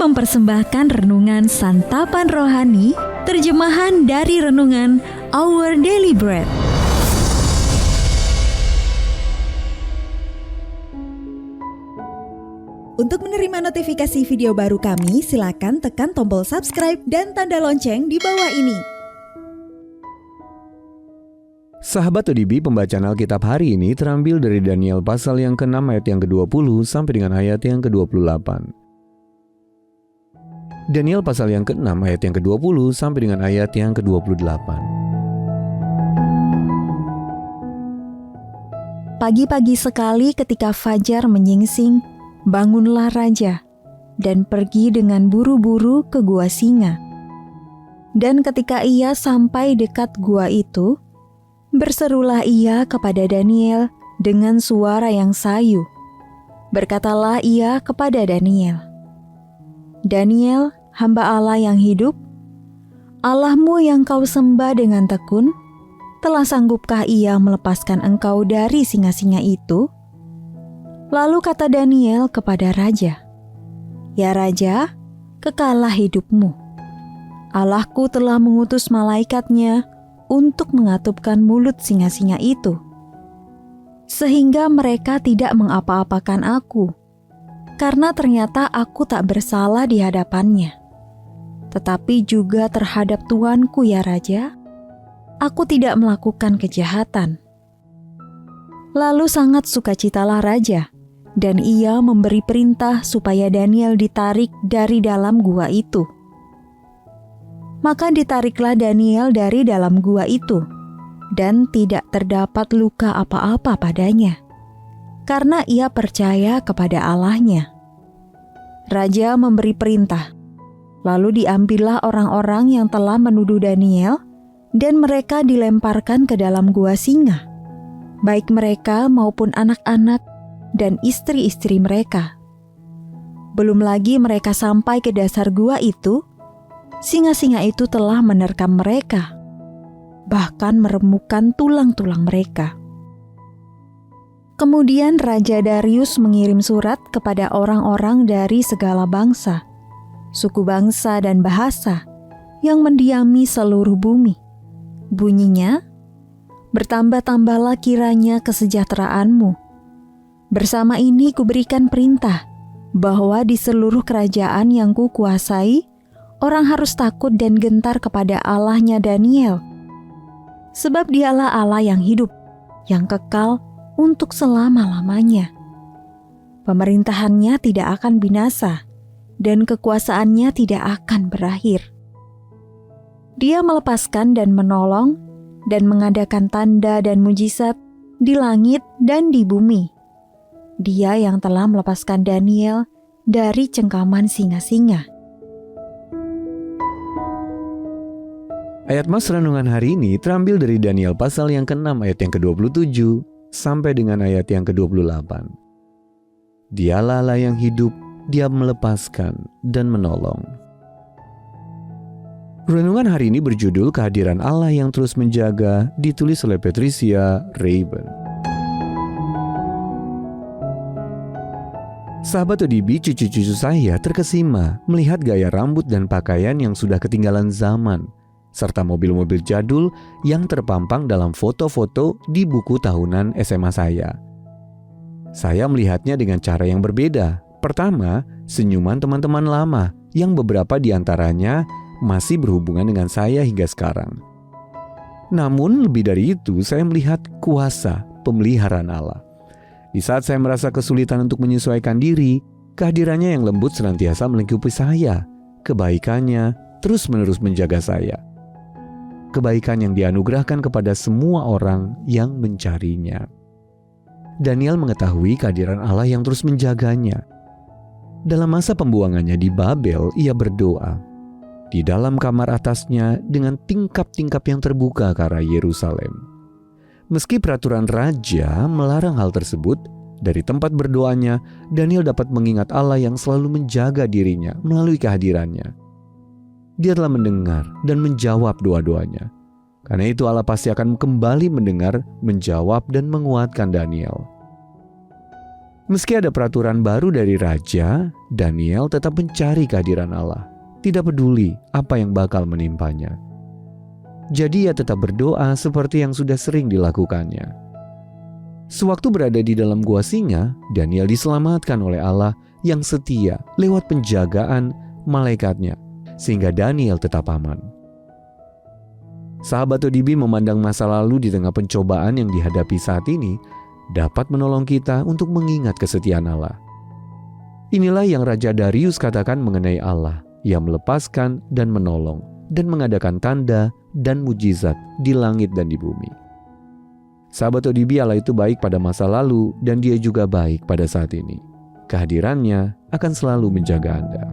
mempersembahkan renungan santapan rohani, terjemahan dari renungan Our Daily Bread. Untuk menerima notifikasi video baru kami, silakan tekan tombol subscribe dan tanda lonceng di bawah ini. Sahabat ODB, pembacaan Alkitab hari ini terambil dari Daniel pasal yang ke-6 ayat yang ke-20 sampai dengan ayat yang ke-28. Daniel pasal yang ke-6 ayat yang ke-20 sampai dengan ayat yang ke-28. Pagi-pagi sekali ketika fajar menyingsing, bangunlah raja dan pergi dengan buru-buru ke gua singa. Dan ketika ia sampai dekat gua itu, berserulah ia kepada Daniel dengan suara yang sayu. Berkatalah ia kepada Daniel, "Daniel, hamba Allah yang hidup, Allahmu yang kau sembah dengan tekun, telah sanggupkah ia melepaskan engkau dari singa-singa itu?" Lalu kata Daniel kepada raja, "Ya raja, kekallah hidupmu. Allahku telah mengutus malaikatnya untuk mengatupkan mulut singa-singa itu, sehingga mereka tidak mengapa-apakan aku, karena ternyata aku tak bersalah di hadapannya. Tetapi juga terhadap Tuanku ya Raja, aku tidak melakukan kejahatan." Lalu sangat sukacitalah raja, dan ia memberi perintah supaya Daniel ditarik dari dalam gua itu. Maka ditariklah Daniel dari dalam gua itu, dan tidak terdapat luka apa-apa padanya, karena ia percaya kepada Allahnya. Raja memberi perintah, lalu diambillah orang-orang yang telah menuduh Daniel, dan mereka dilemparkan ke dalam gua singa, baik mereka maupun anak-anak dan istri-istri mereka. Belum lagi mereka sampai ke dasar gua itu, singa-singa itu telah menerkam mereka, bahkan meremukkan tulang-tulang mereka. Kemudian Raja Darius mengirim surat kepada orang-orang dari segala bangsa, suku bangsa dan bahasa yang mendiami seluruh bumi. Bunyinya, "Bertambah-tambahlah kiranya kesejahteraanmu. Bersama ini kuberikan perintah bahwa di seluruh kerajaan yang kukuasai, orang harus takut dan gentar kepada Allahnya Daniel, sebab dialah Allah yang hidup, yang kekal untuk selama-lamanya. Pemerintahannya tidak akan binasa, dan kekuasaannya tidak akan berakhir. Dia melepaskan dan menolong, dan mengadakan tanda dan mujizat di langit dan di bumi. Dia yang telah melepaskan Daniel dari cengkaman singa-singa." Ayat mas renungan hari ini terambil dari Daniel pasal yang ke-6 ayat yang ke-27 sampai dengan ayat yang ke-28. Dialah Allah yang hidup, Dia melepaskan dan menolong. Renungan hari ini berjudul Kehadiran Allah yang terus menjaga, ditulis oleh Patricia Rayburn. Sahabat ODB, cucu-cucu saya terkesima melihat gaya rambut dan pakaian yang sudah ketinggalan zaman, serta mobil-mobil jadul yang terpampang dalam foto-foto di buku tahunan SMA saya. Saya melihatnya dengan cara yang berbeda. Pertama, senyuman teman-teman lama yang beberapa di antaranya masih berhubungan dengan saya hingga sekarang. Namun lebih dari itu, saya melihat kuasa pemeliharaan Allah. Di saat saya merasa kesulitan untuk menyesuaikan diri, kehadirannya yang lembut senantiasa melingkupi saya. Kebaikannya terus-menerus menjaga saya. Kebaikan yang dianugerahkan kepada semua orang yang mencarinya. Daniel mengetahui kehadiran Allah yang terus menjaganya. Dalam masa pembuangannya di Babel, ia berdoa di dalam kamar atasnya dengan tingkap-tingkap yang terbuka ke arah Yerusalem. Meski peraturan raja melarang hal tersebut, dari tempat berdoanya, Daniel dapat mengingat Allah yang selalu menjaga dirinya melalui kehadirannya. Dia telah mendengar dan menjawab doa-doanya. Karena itu Allah pasti akan kembali mendengar, menjawab, dan menguatkan Daniel. Meski ada peraturan baru dari raja, Daniel tetap mencari kehadiran Allah, tidak peduli apa yang bakal menimpanya. Jadi ia tetap berdoa seperti yang sudah sering dilakukannya. Sewaktu berada di dalam gua singa, Daniel diselamatkan oleh Allah yang setia lewat penjagaan malaikatnya, sehingga Daniel tetap aman. Sahabat ODB memandang masa lalu di tengah pencobaan yang dihadapi saat ini dapat menolong kita untuk mengingat kesetiaan Allah. Inilah yang Raja Darius katakan mengenai Allah yang melepaskan dan menolong dan mengadakan tanda dan mujizat di langit dan di bumi. Sahabat ODB, Allah itu baik pada masa lalu dan Dia juga baik pada saat ini. Kehadirannya akan selalu menjaga Anda.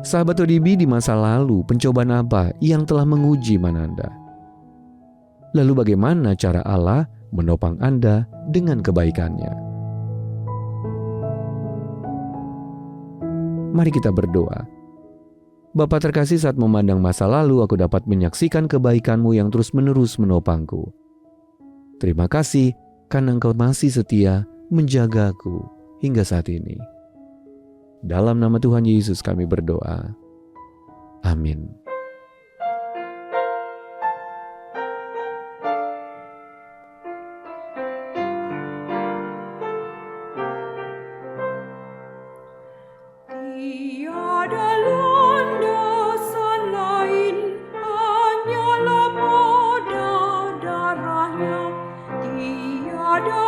Sahabat ODB, di masa lalu pencobaan apa yang telah menguji iman Anda? Lalu bagaimana cara Allah menopang Anda dengan kebaikannya? Mari kita berdoa. Bapa terkasih, saat memandang masa lalu, aku dapat menyaksikan kebaikan-Mu yang terus-menerus menopangku. Terima kasih karena Engkau masih setia menjagaku hingga saat ini. Dalam nama Tuhan Yesus kami berdoa. Amin. Tiada landasan lain, hanyalah pada darahnya. Tiada